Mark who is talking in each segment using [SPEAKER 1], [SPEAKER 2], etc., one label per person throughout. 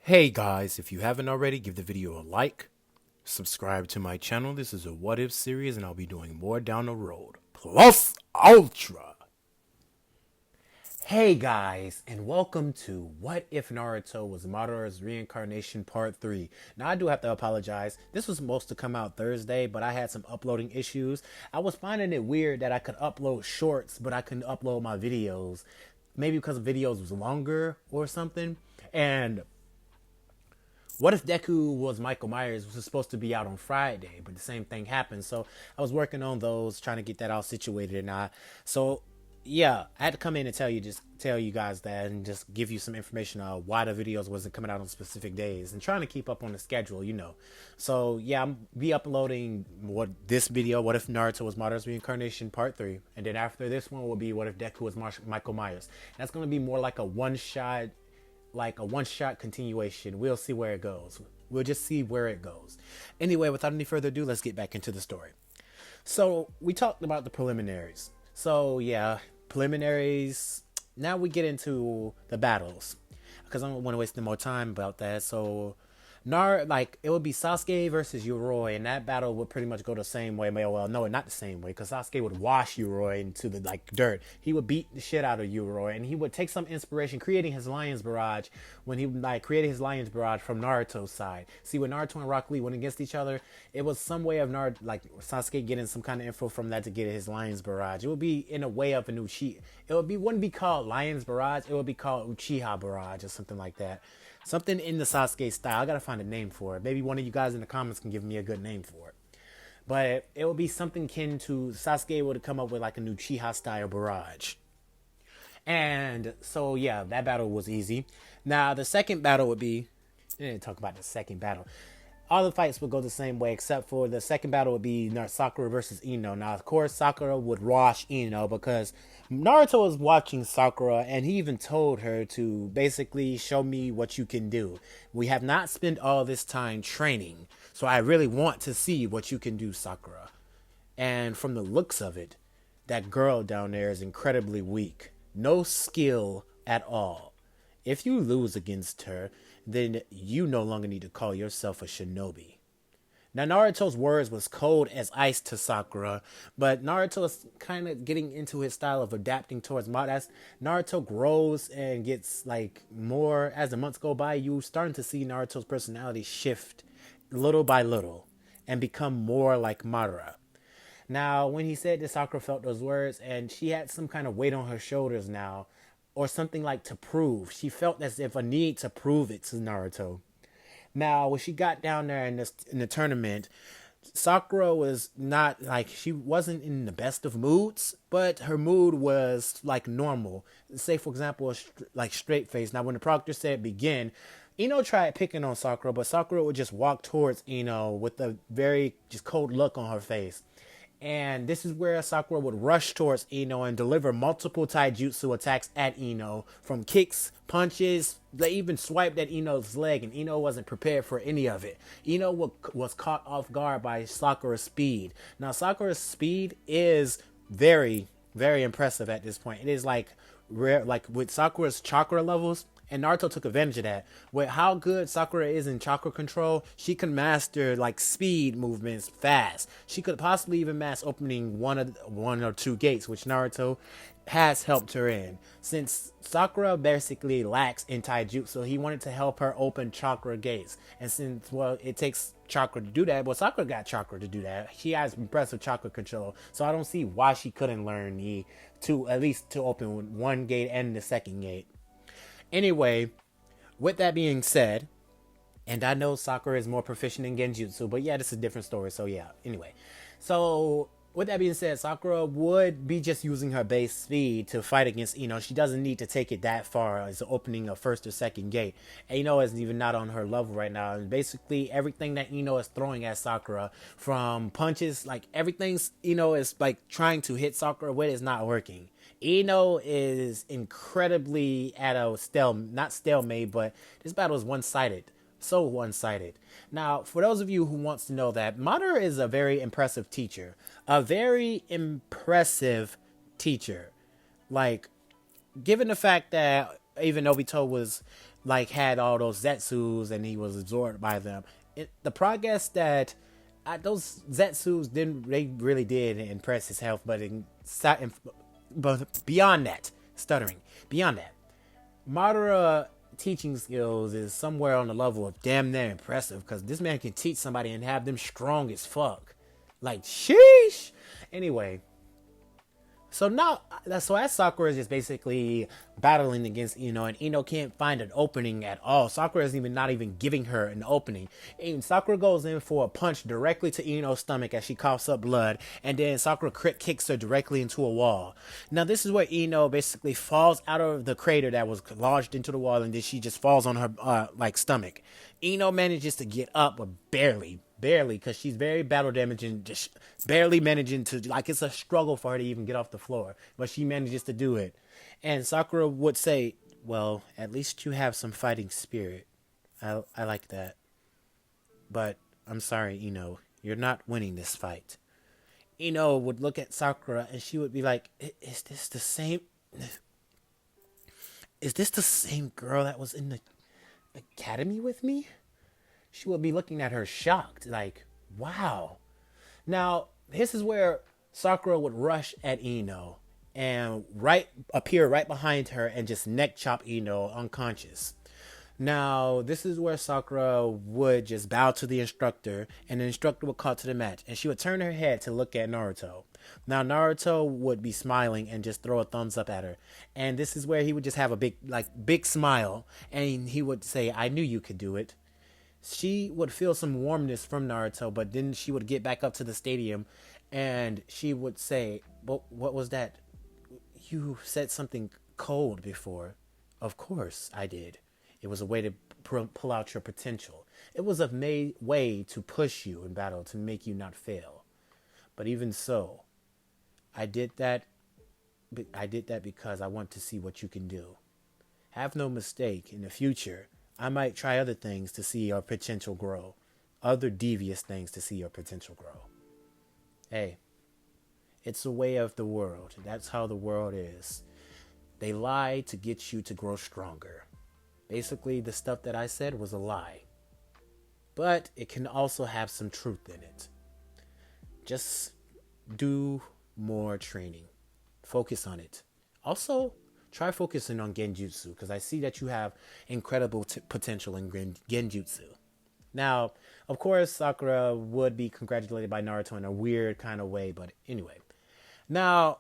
[SPEAKER 1] Hey guys, if you haven't already, give the video a like, subscribe to my channel. This is a what if series and I'll be doing more down the road. Plus Ultra! Hey guys, and welcome to What If Naruto Was Madara's Reincarnation Part 3. Now I do have to apologize. This was supposed to come out Thursday, but I had some uploading issues. I was finding it weird that I could upload shorts, but I couldn't upload my videos. Maybe because the videos was longer or something. And What If Deku Was Michael Myers was supposed to be out on Friday, but the same thing happened. So I was working on those, trying to get that all situated and I. So yeah, I had to come in and tell you guys that and just give you some information on why the videos wasn't coming out on specific days and trying to keep up on the schedule, you know. So yeah, I'm be uploading this video, What If Naruto Was Madara's Reincarnation Part 3, and then after this one will be What If Deku Was Michael Myers. And that's gonna be more like a one-shot continuation. We'll see where it goes. We'll just see where it goes. Anyway, without any further ado, let's get back into the story. So we talked about the preliminaries. So yeah, preliminaries. Now we get into the battles, because I don't want to waste any more time about that. So it would be Sasuke versus Uroi, and that battle would pretty much go the same way. Well, no, not the same way, because Sasuke would wash Uroi into the dirt. He would beat the shit out of Uroi, and he would take some inspiration, creating his Lion's Barrage when he created his Lion's Barrage from Naruto's side. See, when Naruto and Rock Lee went against each other, it was some way of Sasuke getting some kind of info from that to get his Lion's Barrage. It would be in a way of an Uchiha. Wouldn't be called Lion's Barrage. It would be called Uchiha Barrage or something like that. Something in the Sasuke style. I gotta find a name for it. Maybe one of you guys in the comments can give me a good name for it. But it would be something akin to Sasuke would have come up with like a new Uchiha style barrage. And so yeah, that battle was easy. Now the second battle would be, I didn't talk about the second battle. All the fights would go the same way, except for the second battle would be Sakura versus Ino. Now, of course, Sakura would wash Ino because Naruto was watching Sakura, and he even told her to basically show me what you can do. We have not spent all this time training, so I really want to see what you can do, Sakura. And from the looks of it, that girl down there is incredibly weak. No skill at all. If you lose against her, then you no longer need to call yourself a shinobi. Now, Naruto's words was cold as ice to Sakura, but Naruto is kind of getting into his style of adapting towards as Naruto grows and gets more as the months go by. You starting to see Naruto's personality shift little by little and become more like Madara. Now, when he said that, Sakura felt those words, and she had some kind of weight on her shoulders now, or something like to prove. She felt as if a need to prove it to Naruto. Now, when she got down there in the tournament, Sakura was not she wasn't in the best of moods, but her mood was normal. Say, for example, straight face. Now, when the proctor said begin, Ino tried picking on Sakura, but Sakura would just walk towards Ino with a very just cold look on her face. And this is where Sakura would rush towards Ino and deliver multiple taijutsu attacks at Ino, from kicks, punches. They even swiped at Ino's leg, and Ino wasn't prepared for any of it. Ino was caught off guard by Sakura's speed. Now, Sakura's speed is very, very impressive at this point. It is rare, with Sakura's chakra levels. And Naruto took advantage of that. With how good Sakura is in chakra control, she can master speed movements fast. She could possibly even master opening one or two gates, which Naruto has helped her in. Since Sakura basically lacks in taijutsu, he wanted to help her open chakra gates. And since, it takes chakra to do that, Sakura got chakra to do that. She has impressive chakra control. So I don't see why she couldn't learn at least to open one gate and the second gate. Anyway, with that being said, and I know Sakura is more proficient in Genjutsu, but yeah, this is a different story, so yeah. Anyway, so with that being said, Sakura would be just using her base speed to fight against Ino. She doesn't need to take it that far as opening a first or second gate. Ino is even not on her level right now. And basically, everything that Ino is throwing at Sakura, from punches, like everything's Ino is like trying to hit Sakura with, is not working. Ino is incredibly at a not stalemate, but this battle is one-sided. So one-sided. Now, for those of you who wants to know that, Madara is a very impressive teacher. A very impressive teacher. Like, given the fact that even Obito was, like, had all those Zetsus and he was absorbed by them, the progress that those Zetsus they really did impress his health, but beyond that, stuttering, beyond that, Madara teaching skills is somewhere on the level of damn near impressive, because this man can teach somebody and have them strong as fuck. Like, sheesh. Anyway, so now, so as Sakura is just basically battling against Ino, and Ino can't find an opening at all. Sakura is not even giving her an opening. And Sakura goes in for a punch directly to Ino's stomach as she coughs up blood, and then Sakura kicks her directly into a wall. Now this is where Ino basically falls out of the crater that was lodged into the wall, and then she just falls on her stomach. Ino manages to get up, but barely, because she's very battle damaging, just barely managing to, like, it's a struggle for her to even get off the floor, but she manages to do it. And Sakura would say, well, at least you have some fighting spirit. I like that. But I'm sorry, Ino, you're not winning this fight. Ino would look at Sakura and she would be like, is this the same girl that was in the academy with me? She would be looking at her shocked, like, wow. Now, this is where Sakura would rush at Ino and appear right behind her and just neck chop Ino unconscious. Now, this is where Sakura would just bow to the instructor, and the instructor would call to the match, and she would turn her head to look at Naruto. Now, Naruto would be smiling and just throw a thumbs up at her, and this is where he would just have a big smile, and he would say, I knew you could do it. She would feel some warmness from Naruto, but then she would get back up to the stadium, and she would say, what was that? You said something cold before. Of course I did. It was a way to pull out your potential. It was a way to push you in battle, to make you not fail. But even so, I did that because I want to see what you can do. Have no mistake, in the future, I might try other things to see your potential grow. Other devious things to see your potential grow. Hey, it's a way of the world. That's how the world is. They lie to get you to grow stronger. Basically, the stuff that I said was a lie. But it can also have some truth in it. Just do more training. Focus on it. Also, try focusing on Genjutsu, because I see that you have incredible potential in Genjutsu. Now, of course, Sakura would be congratulated by Naruto in a weird kind of way, but anyway. Now,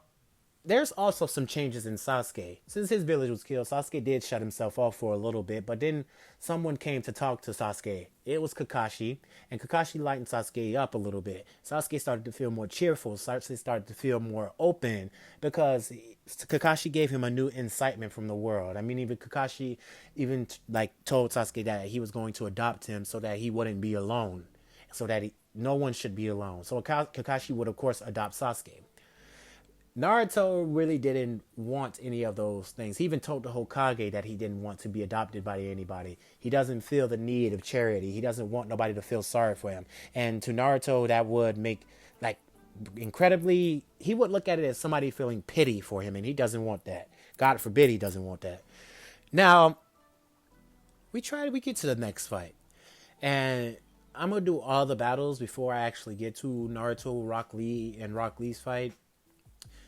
[SPEAKER 1] there's also some changes in Sasuke. Since his village was killed, Sasuke did shut himself off for a little bit, but then someone came to talk to Sasuke. It was Kakashi, and Kakashi lightened Sasuke up a little bit. Sasuke started to feel more cheerful. Sasuke started to feel more open, because Kakashi gave him a new incitement from the world. I mean, even Kakashi told Sasuke that he was going to adopt him so that he wouldn't be alone, so that no one should be alone. So Kakashi would, of course, adopt Sasuke. Naruto really didn't want any of those things. He even told the Hokage that he didn't want to be adopted by anybody. He doesn't feel the need of charity. He doesn't want nobody to feel sorry for him. And to Naruto, that would make, incredibly, he would look at it as somebody feeling pity for him, and he doesn't want that. God forbid he doesn't want that. Now, we get to the next fight. And I'm going to do all the battles before I actually get to Naruto, Rock Lee, and Rock Lee's fight.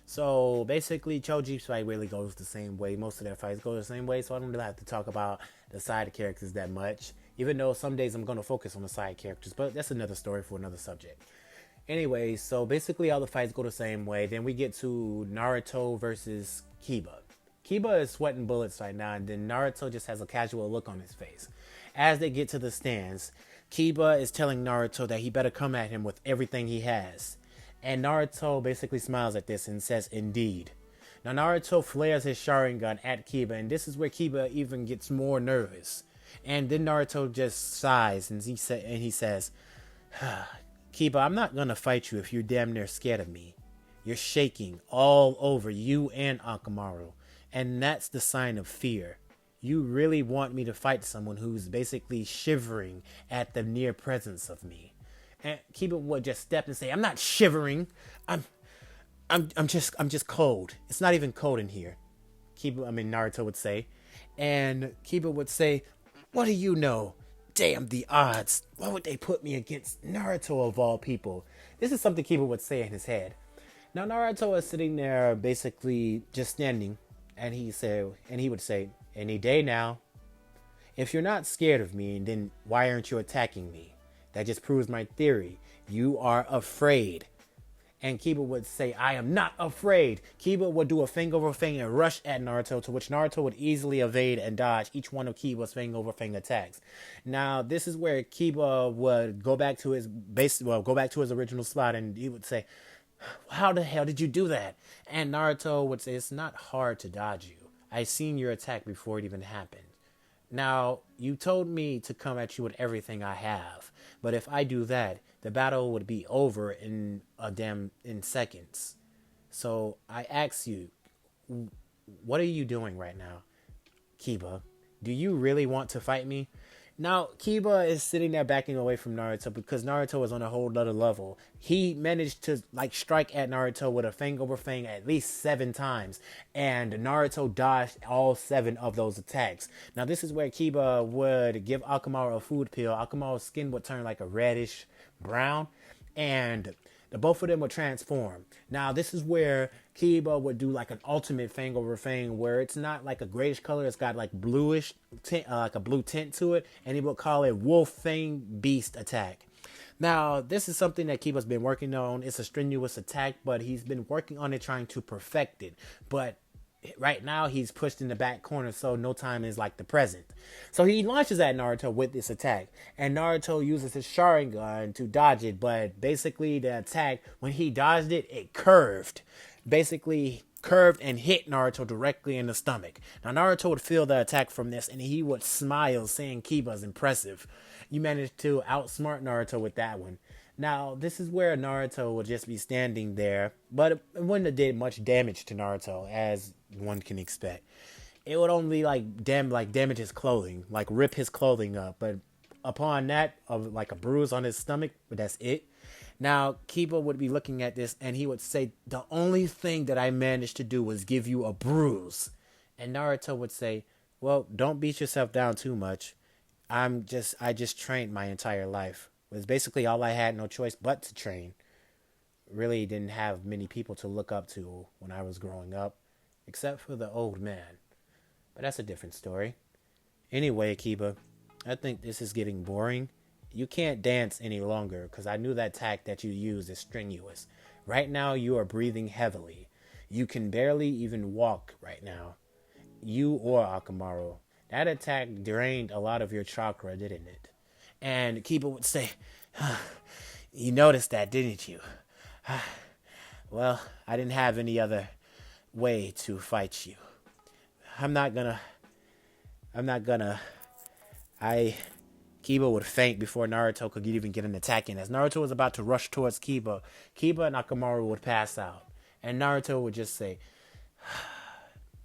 [SPEAKER 1] So basically, Choji's fight really goes the same way. Most of their fights go the same way, so I don't really have to talk about the side characters that much. Even though some days I'm going to focus on the side characters, but that's another story for another subject. Anyway, so basically all the fights go the same way. Then we get to Naruto versus Kiba. Kiba is sweating bullets right now, and then Naruto just has a casual look on his face. As they get to the stands, Kiba is telling Naruto that he better come at him with everything he has. And Naruto basically smiles at this and says, indeed. Now Naruto flares his Sharingan at Kiba, and this is where Kiba even gets more nervous. And then Naruto just sighs and he says, Kiba, I'm not gonna fight you if you're damn near scared of me. You're shaking all over, you and Akamaru. And that's the sign of fear. You really want me to fight someone who's basically shivering at the near presence of me. And Kiba would just step and say, I'm not shivering. I'm just cold. It's not even cold in here. Naruto would say. And Kiba would say, what do you know? Damn the odds. Why would they put me against Naruto of all people? This is something Kiba would say in his head. Now Naruto is sitting there basically just standing, and he would say, any day now. If you're not scared of me, then why aren't you attacking me? That just proves my theory. You are afraid. And Kiba would say, I am not afraid. Kiba would do a fang over fang and rush at Naruto, to which Naruto would easily evade and dodge each one of Kiba's fang over fang attacks. Now, this is where Kiba would go back to his original spot, and he would say, how the hell did you do that? And Naruto would say, it's not hard to dodge you. I seen your attack before it even happened. Now, you told me to come at you with everything I have, but if I do that, the battle would be over in seconds. So I ask you, what are you doing right now, Kiba? Do you really want to fight me? Now, Kiba is sitting there backing away from Naruto because Naruto is on a whole other level. He managed to strike at Naruto with a fang over fang at least 7 times, and Naruto dodged all 7 of those attacks. Now, this is where Kiba would give Akamaru a food pill. Akamaru's skin would turn like a reddish brown, and the both of them would transform. Now, this is where Kiba would do like an ultimate fang over fang, where it's not like a grayish color, it's got like bluish tint, like a blue tint to it, and he would call it Wolf Fang Beast Attack. Now, this is something that Kiba's been working on. It's a strenuous attack, but he's been working on it, trying to perfect it. But right now, he's pushed in the back corner, so no time is like the present. So he launches at Naruto with this attack, and Naruto uses his Sharingan to dodge it, but basically the attack, when he dodged it, it curved. Basically curved and hit Naruto directly in the stomach. Now Naruto would feel the attack from this, and he would smile, saying, Kiba's impressive. You managed to outsmart Naruto with that one. Now, this is where Naruto would just be standing there, but it wouldn't have did much damage to Naruto, as one can expect. It would only damage his clothing, like rip his clothing up. But upon that, of like a bruise on his stomach, but that's it. Now, Kiba would be looking at this, and he would say, the only thing that I managed to do was give you a bruise. And Naruto would say, well, don't beat yourself down too much. I just trained my entire life. It was basically all I had, no choice but to train. Really didn't have many people to look up to when I was growing up, except for the old man. But that's a different story. Anyway, Kiba, I think this is getting boring. You can't dance any longer, because I knew that attack that you used is strenuous. Right now, you are breathing heavily. You can barely even walk right now. You or Akamaru. That attack drained a lot of your chakra, didn't it? And Kiba would say, you noticed that, didn't you? Well, I didn't have any other way to fight you. Kiba would faint before Naruto could even get an attack in. As Naruto was about to rush towards Kiba, Kiba and Akamaru would pass out. And Naruto would just say,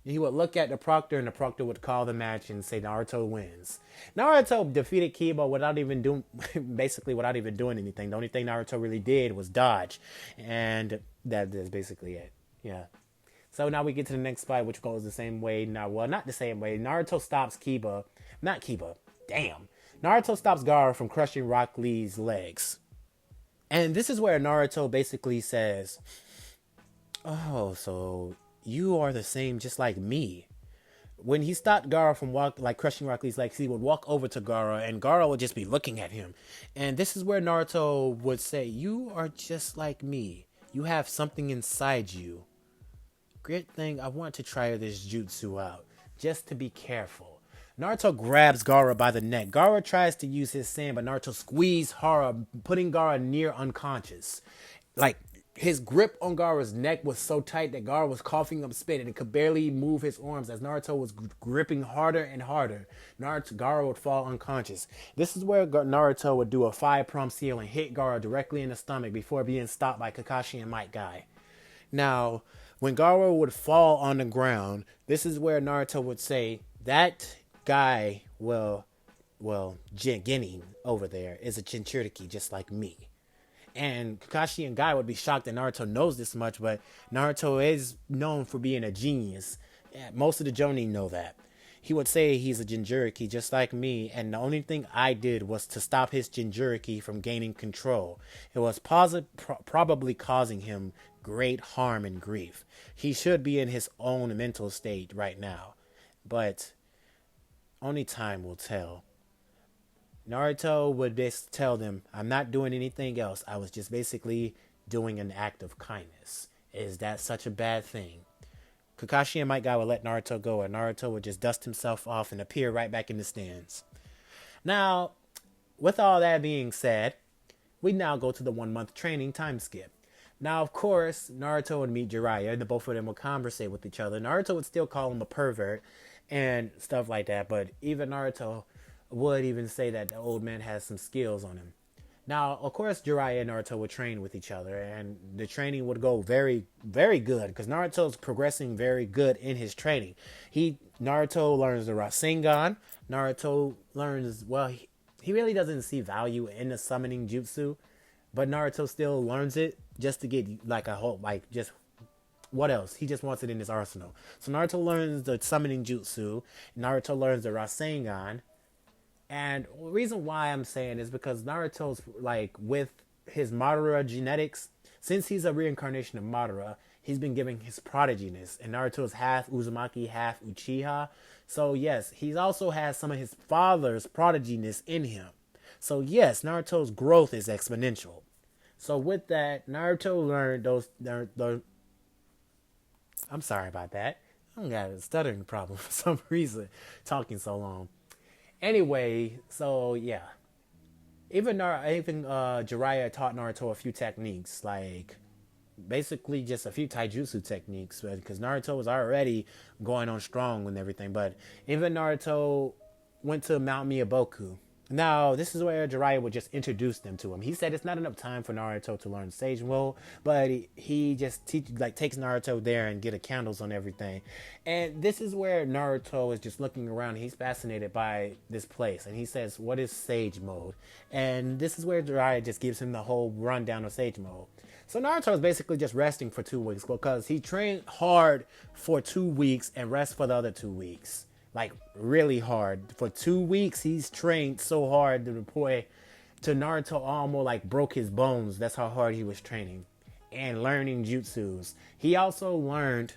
[SPEAKER 1] he would look at the proctor, and the proctor would call the match and say Naruto wins. Naruto defeated Kiba without even doing anything. The only thing Naruto really did was dodge. And that is basically it. Yeah. So now we get to the next fight, which goes the same way. Now, well, not the same way. Naruto stops Kiba. Not Kiba. Damn. Naruto stops Gaara from crushing Rock Lee's legs. And this is where Naruto basically says, oh, so you are the same just like me. When he stopped Gaara from crushing Rock Lee's legs, he would walk over to Gaara, and Gaara would just be looking at him. And this is where Naruto would say, you are just like me. You have something inside you. Great thing, I want to try this jutsu out, just to be careful. Naruto grabs Gaara by the neck. Gaara tries to use his sand, but Naruto squeezes hard, putting Gaara near unconscious. Like, his grip on Gaara's neck was so tight that Gaara was coughing up spit and could barely move his arms as Naruto was gripping harder and harder. Gaara would fall unconscious. This is where Naruto would do a 5-prong seal and hit Gaara directly in the stomach before being stopped by Kakashi and Might Guy. Now, when Gaara would fall on the ground, this is where Naruto would say, that guy, Genin over there is a Jinchuriki just like me. And Kakashi and Guy would be shocked that Naruto knows this much, but Naruto is known for being a genius. Most of the Jonin know that. He would say he's a Jinchuriki just like me, and the only thing I did was to stop his Jinchuriki from gaining control. It was probably causing him great harm and grief. He should be in his own mental state right now, but only time will tell. Naruto would just tell them, I'm not doing anything else. I was just basically doing an act of kindness. Is that such a bad thing? Kakashi and Might Guy would let Naruto go, and Naruto would just dust himself off and appear right back in the stands. Now, with all that being said, we now go to the 1-month training time skip. Now, of course, Naruto would meet Jiraiya, and the both of them would conversate with each other. Naruto would still call him a pervert and stuff like that, but even Naruto would even say that the old man has some skills on him. Now, of course, Jiraiya and Naruto would train with each other, and the training would go very, very good, because Naruto's progressing very good in his training. Naruto learns the Rasengan. Naruto learns, he really doesn't see value in the summoning jutsu, but Naruto still learns it just to get, what else? He just wants it in his arsenal. So Naruto learns the summoning jutsu. Naruto learns the Rasengan. And the reason why I'm saying is because Naruto's, with his Madara genetics, since he's a reincarnation of Madara, he's been giving his prodiginess. And Naruto's half Uzumaki, half Uchiha. So, yes, he also has some of his father's prodiginess in him. So, yes, Naruto's growth is exponential. So, with that, Naruto learned those I'm sorry about that. I got a stuttering problem for some reason, talking so long. Anyway, so yeah. Even Jiraiya taught Naruto a few techniques, basically just a few taijutsu techniques, because Naruto was already going on strong and everything. But even Naruto went to Mount Miyaboku. Now, this is where Jiraiya would just introduce them to him. He said it's not enough time for Naruto to learn Sage Mode, but he just takes Naruto there and get a candles on everything. And this is where Naruto is just looking around. He's fascinated by this place, and he says, what is Sage Mode? And this is where Jiraiya just gives him the whole rundown of Sage Mode. So Naruto is basically just resting for 2 weeks because he trained hard for 2 weeks and rest for the other 2 weeks. Really hard. For 2 weeks, he's trained so hard to the point to Naruto almost broke his bones. That's how hard he was training and learning jutsus. He also learned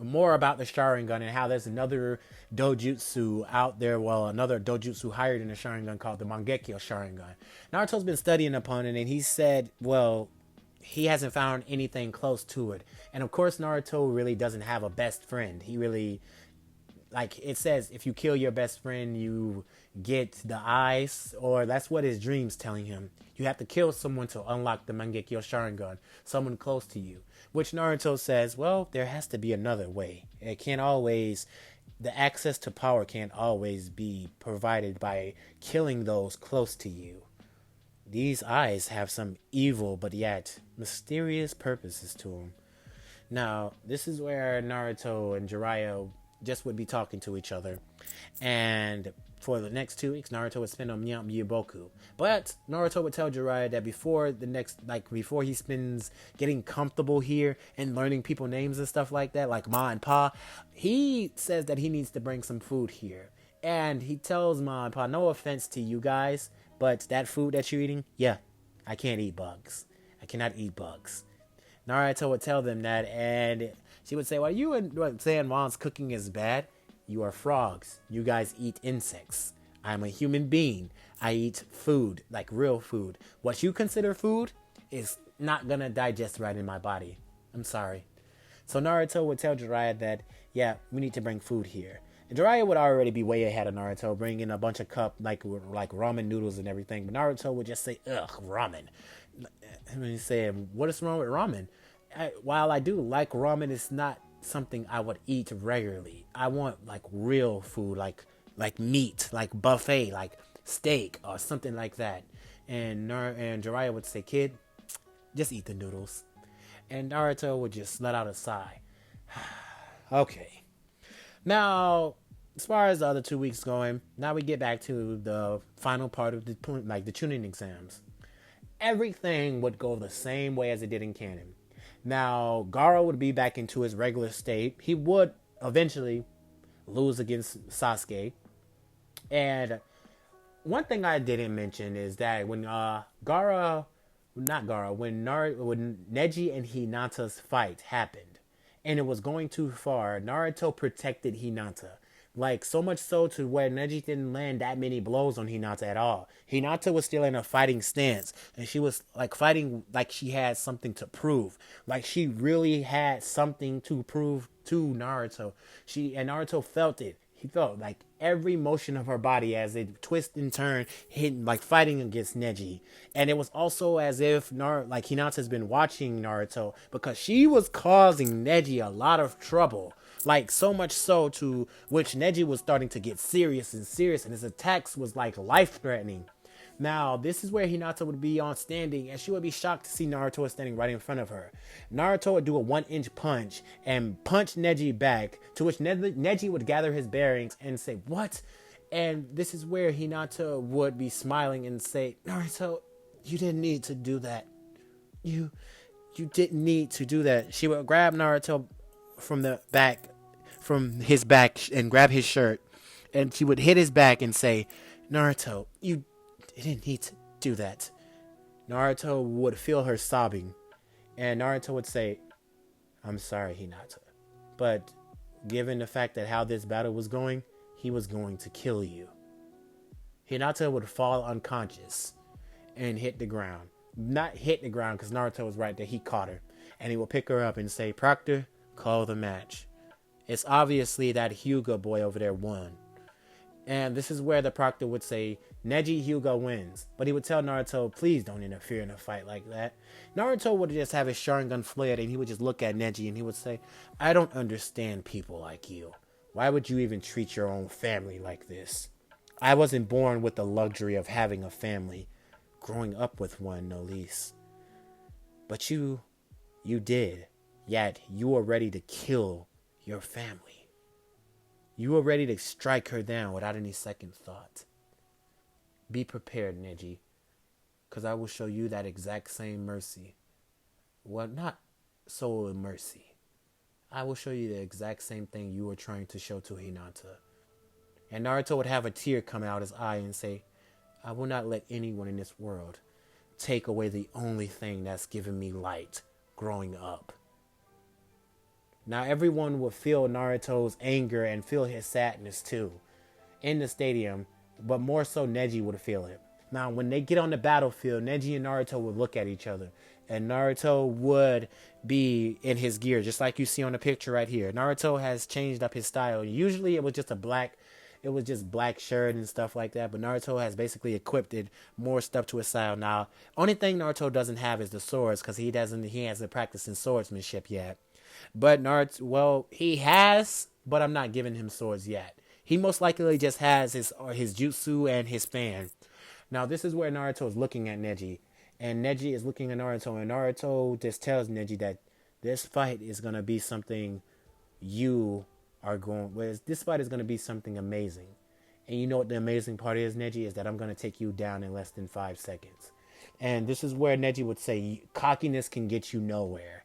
[SPEAKER 1] more about the Sharingan and how there's another dojutsu out there. Another dojutsu higher than the Sharingan called the Mangekyo Sharingan. Naruto's been studying upon it, and he said, he hasn't found anything close to it. And of course, Naruto really doesn't have a best friend. He really... it says, if you kill your best friend, you get the eyes, or that's what his dream's telling him. You have to kill someone to unlock the Mangekyo Sharingan, someone close to you. Which Naruto says, there has to be another way. The access to power can't always be provided by killing those close to you. These eyes have some evil, but yet mysterious purposes to them. Now, this is where Naruto and Jiraiya just would be talking to each other, and for the next 2 weeks Naruto would spend on Mount Miyaboku. But Naruto would tell Jiraiya that before he spends getting comfortable here and learning people names and stuff like that, like Ma and Pa, he says that he needs to bring some food here. And he tells Ma and Pa, no offense to you guys, but that food that you're eating, I can't eat bugs. I cannot eat bugs. Naruto would tell them that, and she would say, you and saying Mom's cooking is bad? You are frogs. You guys eat insects. I'm a human being. I eat food, real food. What you consider food is not gonna digest right in my body. I'm sorry. So Naruto would tell Jiraiya that, we need to bring food here. And Jiraiya would already be way ahead of Naruto, bringing a bunch of ramen noodles and everything. But Naruto would just say, ugh, ramen. I mean, saying, what is wrong with ramen? While I do like ramen, it's not something I would eat regularly. I want like real food, like meat, like buffet, like steak or something like that. And Jiraiya would say, "Kid, just eat the noodles." And Naruto would just let out a sigh. Okay. Now, as far as the other 2 weeks going, now we get back to the final part of the tuning exams. Everything would go the same way as it did in canon. Now, Gaara would be back into his regular state. He would eventually lose against Sasuke. And one thing I didn't mention is that when when Neji and Hinata's fight happened, and it was going too far, Naruto protected Hinata. Like, so much so to where Neji didn't land that many blows on Hinata at all. Hinata was still in a fighting stance, and she was like fighting like she had something to prove. Like she really had something to prove to Naruto. And Naruto felt it. He felt like every motion of her body as it twist and turn, hitting like fighting against Neji. And it was also as if like Hinata's been watching Naruto because she was causing Neji a lot of trouble. Like so much so to which Neji was starting to get serious and serious, and his attacks was like life threatening. Now, this is where Hinata would be on standing, and she would be shocked to see Naruto standing right in front of her. Naruto would do a 1-inch punch and punch Neji back, to which Neji would gather his bearings and say, "What?" And this is where Hinata would be smiling and say, "Naruto, you didn't need to do that. You didn't need to do that." She would grab Naruto from his back, and grab his shirt, and she would hit his back and say, "Naruto, you didn't need to do that." Naruto would feel her sobbing, and Naruto would say, "I'm sorry, Hinata, but given the fact that how this battle was going, he was going to kill you." Hinata would fall unconscious and hit the ground. Not hit the ground because Naruto was right there. He caught her, and he will pick her up and say, "Proctor, call the match." It's obviously that Hyuga boy over there won. And this is where the Proctor would say, "Neji, Hyuga wins." But he would tell Naruto, "Please don't interfere in a fight like that." Naruto would just have his Sharingan flared, and he would just look at Neji and he would say, "I don't understand people like you. Why would you even treat your own family like this? I wasn't born with the luxury of having a family, growing up with one, no least. But you did. Yet you were ready to kill your family. You were ready to strike her down without any second thought. Be prepared, Neji, because I will show you that exact same mercy. Well, not so mercy. I will show you the exact same thing you were trying to show to Hinata." And Naruto would have a tear come out his eye and say, "I will not let anyone in this world take away the only thing that's given me light growing up." Now everyone would feel Naruto's anger and feel his sadness too in the stadium, but more so Neji would feel it. Now when they get on the battlefield, Neji and Naruto would look at each other, and Naruto would be in his gear, just like you see on the picture right here. Naruto has changed up his style. Usually it was just black shirt and stuff like that, but Naruto has basically equipped it more stuff to his style. Now, only thing Naruto doesn't have is the swords, because he hasn't practiced in swordsmanship yet. But Naruto, well, he has, but I'm not giving him swords yet. He most likely just has his jutsu and his fan. Now, this is where Naruto is looking at Neji, and Neji is looking at Naruto, and Naruto just tells Neji that this fight is going to be something this fight is going to be something amazing. And you know what the amazing part is, Neji, is that I'm going to take you down in less than 5 seconds. And this is where Neji would say, cockiness can get you nowhere.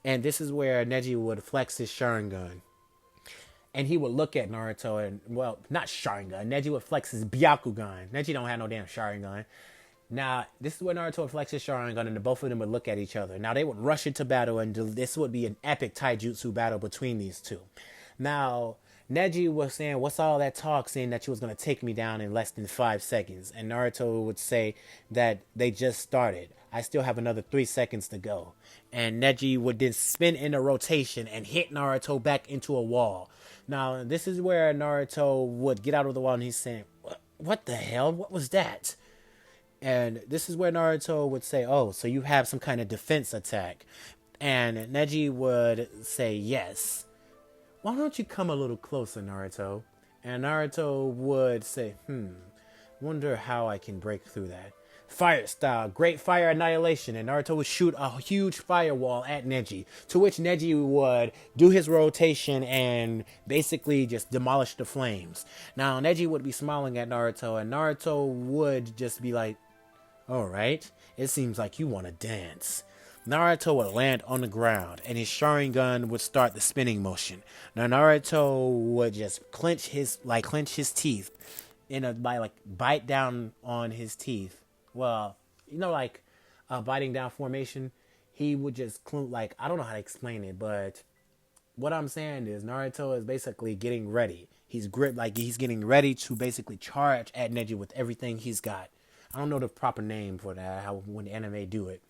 [SPEAKER 1] And this is where Neji would flex his Sharingan. And he would look at Naruto and, well, not Sharingan. Neji would flex his Byakugan. Neji don't have no damn Sharingan. Now, this is where Naruto would flex his Sharingan, and the both of them would look at each other. Now, they would rush into battle, and this would be an epic taijutsu battle between these two. Now, Neji was saying, "What's all that talk saying that you was going to take me down in less than 5 seconds?" And Naruto would say that they just started. I still have another 3 seconds to go. And Neji would then spin in a rotation and hit Naruto back into a wall. Now, this is where Naruto would get out of the wall, and he's saying, "What the hell? What was that?" And this is where Naruto would say, "Oh, so you have some kind of defense attack." And Neji would say, "Yes." "Why don't you come a little closer, Naruto?" And Naruto would say, "Wonder how I can break through that." Fire style, great fire annihilation, and Naruto would shoot a huge firewall at Neji, to which Neji would do his rotation and basically just demolish the flames. Now Neji would be smiling at Naruto, and Naruto would just be like, "Alright, it seems like you want to dance." Naruto would land on the ground, and his Sharingan would start the spinning motion. Now Naruto would just clench his teeth bite down on his teeth. Well, like biting down formation. He would just I don't know how to explain it, but what I'm saying is Naruto is basically getting ready. He's he's getting ready to basically charge at Neji with everything he's got. I don't know the proper name for that, how when the anime do it.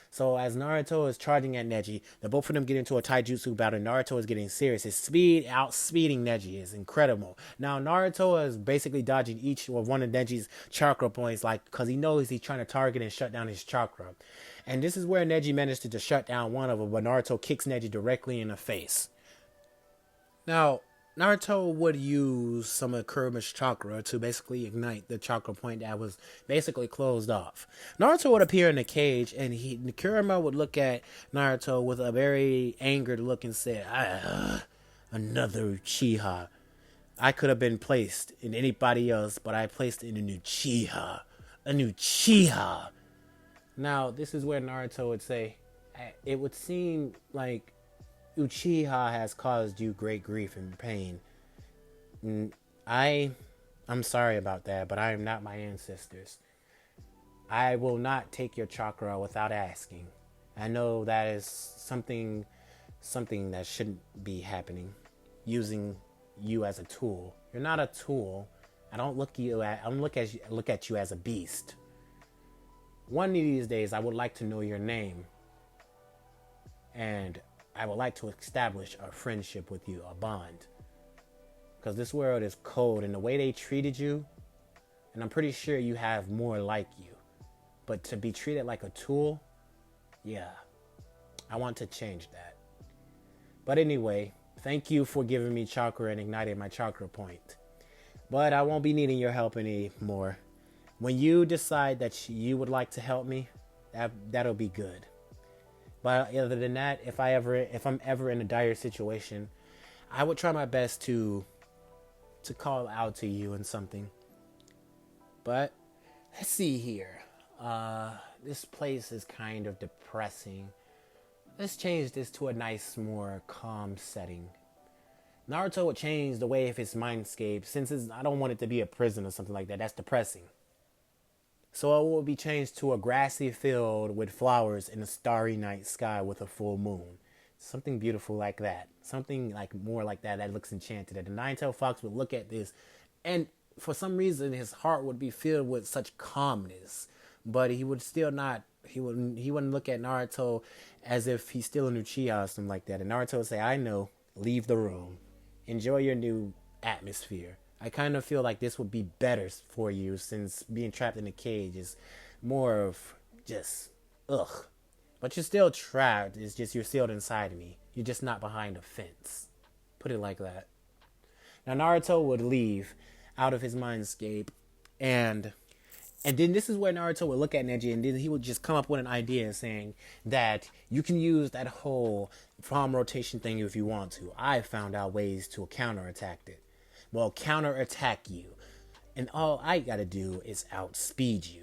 [SPEAKER 1] So as Naruto is charging at Neji, the both of them get into a taijutsu battle. Naruto is getting serious. His speed outspeeding Neji is incredible. Now Naruto is basically dodging each of one of Neji's chakra points, because he knows he's trying to target and shut down his chakra. And this is where Neji managed to just shut down one of them, but Naruto kicks Neji directly in the face. Now, Naruto would use some of Kurama's chakra to basically ignite the chakra point that was basically closed off. Naruto would appear in the cage, and Kurama would look at Naruto with a very angered look and say, "Another Uchiha. I could have been placed in anybody else, but I placed in an Uchiha. An Uchiha." Now, this is where Naruto would say, "It would seem like Uchiha has caused you great grief and pain. I'm sorry about that, but I am not my ancestors. I will not take your chakra without asking. I know that is something that shouldn't be happening. Using you as a tool. You're not a tool. I don't look at you as a beast. One of these days, I would like to know your name, and I would like to establish a friendship with you, a bond. Because this world is cold, and the way they treated you, and I'm pretty sure you have more like you. But to be treated like a tool, yeah, I want to change that. But anyway, thank you for giving me chakra and igniting my chakra point. But I won't be needing your help anymore. When you decide that you would like to help me, that'll be good. But other than that, if I'm ever in a dire situation, I would try my best to call out to you and something. But let's see here. This place is kind of depressing. Let's change this to a nice, more calm setting. Naruto would change the way of his mindscape, since I don't want it to be a prison or something like that. That's depressing. So it will be changed to a grassy field with flowers in a starry night sky with a full moon. Something beautiful like that. Something more like that looks enchanted. And the Nine-Tailed Fox would look at this, and for some reason his heart would be filled with such calmness. But he would still not, he wouldn't look at Naruto as if he's still an Uchiha or something like that. And Naruto would say, "I know, leave the room. Enjoy your new atmosphere. I kind of feel like this would be better for you, since being trapped in a cage is more of just, ugh. But you're still trapped. It's just you're sealed inside of me. You're just not behind a fence." Put it like that. Now Naruto would leave out of his mindscape, and then this is where Naruto would look at Neji, and then he would just come up with an idea saying that you can use that whole farm rotation thing if you want to. I found out ways to counterattack it. Well, counterattack you. And all I gotta do is outspeed you.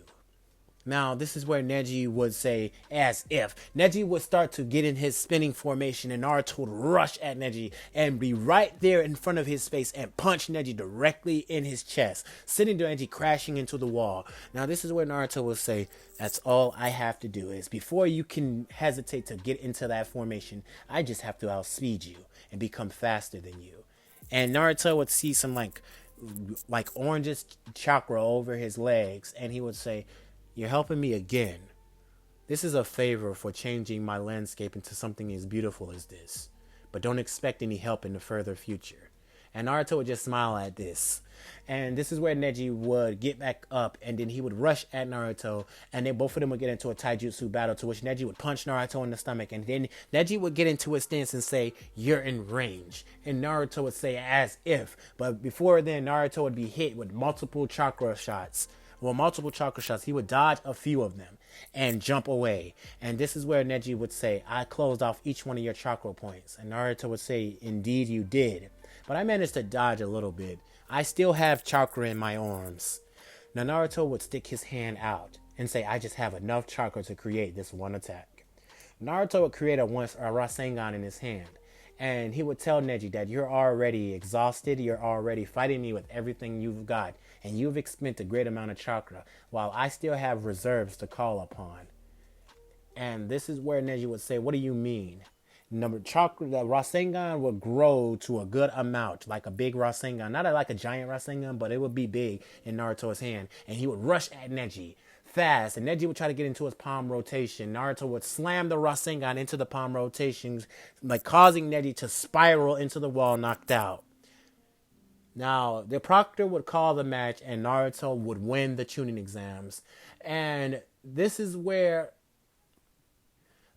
[SPEAKER 1] Now, this is where Neji would say, as if. Neji would start to get in his spinning formation, and Naruto would rush at Neji and be right there in front of his face and punch Neji directly in his chest, sending Neji crashing into the wall. Now, this is where Naruto will say, that's all I have to do is, before you can hesitate to get into that formation, I just have to outspeed you and become faster than you. And Naruto would see some like oranges chakra over his legs, and he would say, "You're helping me again. This is a favor for changing my landscape into something as beautiful as this. But don't expect any help in the further future." And Naruto would just smile at this. And this is where Neji would get back up, and then he would rush at Naruto, and then both of them would get into a taijutsu battle, to which Neji would punch Naruto in the stomach, and then Neji would get into his stance and say, "You're in range." And Naruto would say, "As if." But before then, Naruto would be hit with multiple chakra shots. Well, multiple chakra shots. He would dodge a few of them and jump away. And this is where Neji would say, "I closed off each one of your chakra points." And Naruto would say, "Indeed you did. But I managed to dodge a little bit. I still have chakra in my arms." Now Naruto would stick his hand out and say, "I just have enough chakra to create this one attack." Naruto would create a Rasengan in his hand. And he would tell Neji that you're already exhausted, you're already fighting me with everything you've got, and you've expended a great amount of chakra, while I still have reserves to call upon. And this is where Neji would say, "What do you mean?" Number chakra, the Rasengan would grow to a good amount, like a big Rasengan, not like a giant Rasengan, but it would be big in Naruto's hand, and he would rush at Neji fast, and Neji would try to get into his palm rotation. Naruto would slam the Rasengan into the palm rotations, like causing Neji to spiral into the wall, knocked out. Now, the proctor would call the match, and Naruto would win the tuning exams. And this is where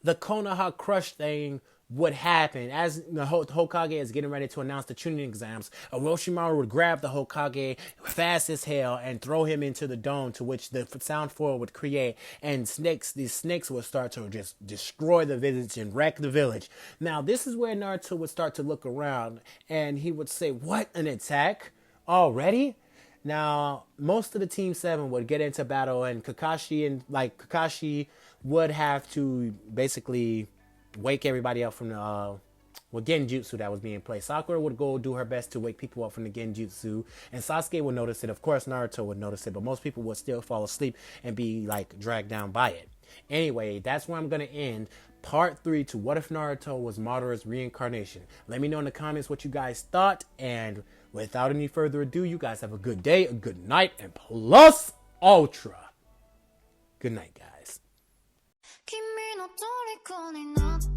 [SPEAKER 1] the Konoha Crush thing would happen. As the Hokage is getting ready to announce the tuning exams, Orochimaru would grab the Hokage fast as hell and throw him into the dome, to which the sound foil would create, and these snakes would start to just destroy the village and wreck the village. Now, this is where Naruto would start to look around, and he would say, "What, an attack already?" Now, most of the Team 7 would get into battle, and Kakashi would have to basically wake everybody up from the genjutsu that was being played. Sakura would go do her best to wake people up from the genjutsu, and Sasuke would notice it. Of course, Naruto would notice it, but most people would still fall asleep and be like dragged down by it. Anyway, that's where I'm going to end part 3 to What If Naruto Was Madara's Reincarnation. Let me know in the comments what you guys thought, and without any further ado, you guys have a good day, a good night, and plus ultra. Good night, guys.
[SPEAKER 2] 君の虜になって